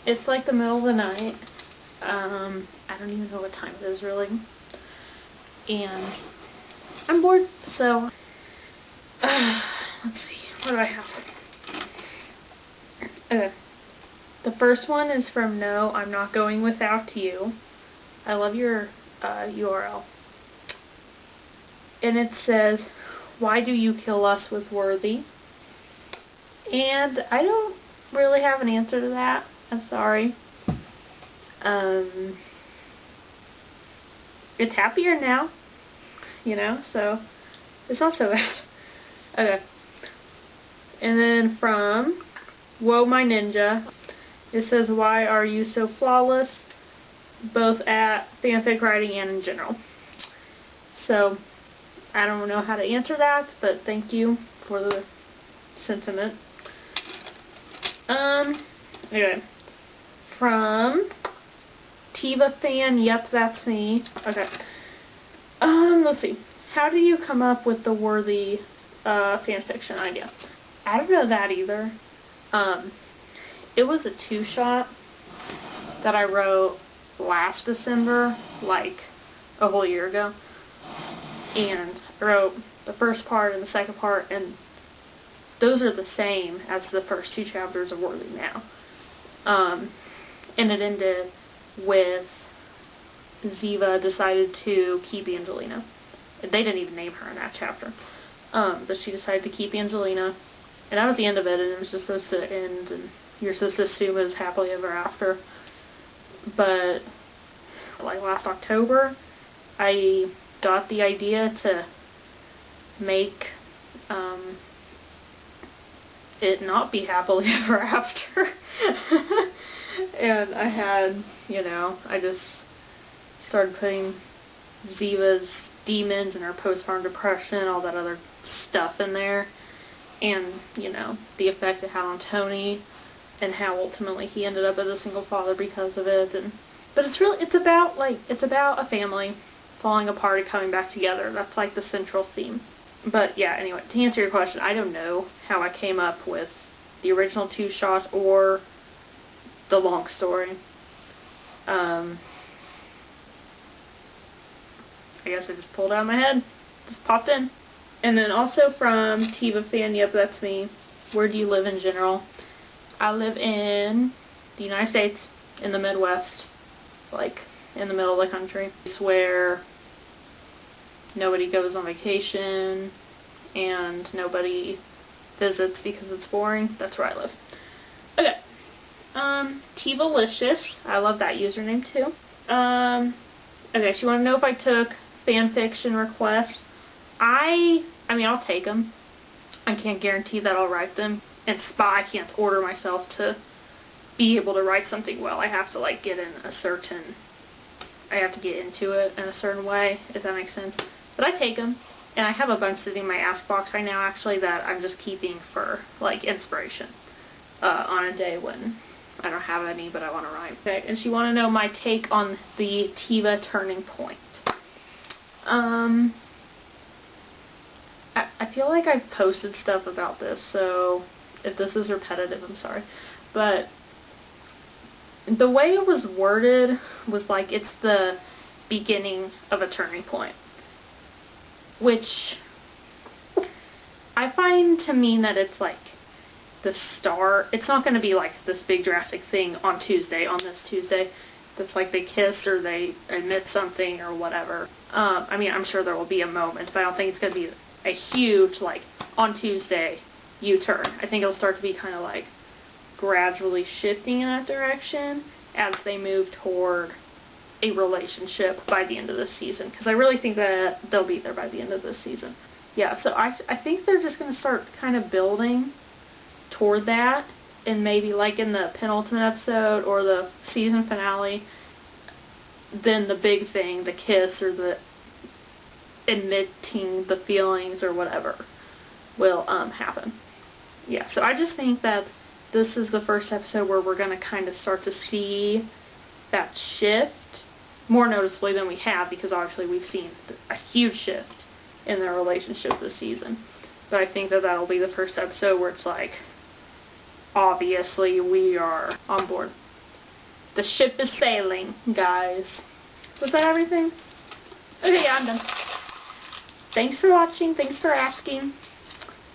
It's like the middle of the night. I don't even know what time it is really. And I'm bored, so let's see, what do I have? Okay. The first one is from No, I'm Not Going Without You. I love your URL. And it says, why do you kill us with worthy? And I don't really have an answer to that. I'm sorry. It's happier now, you know, so it's not so bad. Okay. And then from Whoa My Ninja, it says, why are you so flawless, both at fanfic writing and in general? So, I don't know how to answer that, but thank you for the sentiment. Okay. From Tiva Fan, yep, that's me. Okay. Let's see. How do you come up with the worthy fanfiction idea? I don't know that either. It was a two-shot that I wrote last December, like a whole year ago. And I wrote the first part and the second part, and those are the same as the first two chapters of Worthy now. And it ended with Ziva decided to keep Angelina. They didn't even name her in that chapter. But she decided to keep Angelina. And that was the end of it, and it was just supposed to end, and you're supposed to assume it was happily ever after. But, like last October, I got the idea to make it not be happily ever after. And I had, you know, I just started putting Ziva's demons and her postpartum depression, all that other stuff in there. And, you know, the effect it had on Tony, and how ultimately he ended up as a single father because of it. But it's about a family falling apart and coming back together. That's like the central theme. But yeah, anyway, to answer your question, I don't know how I came up with the original two shots or the long story. I guess I just pulled it out of my head. Just popped in. And then also from Tiva Fan, yep, that's me. Where do you live in general? I live in the United States, in the Midwest, like in the middle of the country. It's where nobody goes on vacation and nobody visits because it's boring. That's where I live. Okay. Tivalicious. I love that username too. Okay, she wanted to know if I took fanfiction requests. I mean, I'll take them. I can't guarantee that I'll write them. And I can't order myself to be able to write something well. I have to, like, I have to get into it in a certain way, if that makes sense. But I take them. And I have a bunch sitting in my Ask box right now, actually, that I'm just keeping for, like, inspiration. On a day when I don't have any, but I want to write. Okay, and she wanted to know my take on the Tiva turning point. I feel like I've posted stuff about this, so if this is repetitive, I'm sorry. But the way it was worded was like it's the beginning of a turning point. Which I find to mean that it's like the start. It's not going to be like this big drastic thing on this Tuesday. That's like they kiss or they admit something or whatever. I mean, I'm sure there will be a moment, but I don't think it's going to be a huge, like, on Tuesday, U-turn. I think it'll start to be kind of like gradually shifting in that direction as they move toward a relationship by the end of this season. Because I really think that they'll be there by the end of this season. Yeah, so I think they're just going to start kind of building toward that. And maybe like in the penultimate episode or the season finale, then the big thing, the kiss or the admitting the feelings or whatever will happen. Yeah, so I just think that this is the first episode where we're going to kind of start to see that shift more noticeably than we have, because obviously we've seen a huge shift in their relationship this season. But I think that that'll be the first episode where it's like, obviously we are on board. The ship is sailing, guys. Was that everything? Okay, yeah, I'm done. Thanks for watching. Thanks for asking.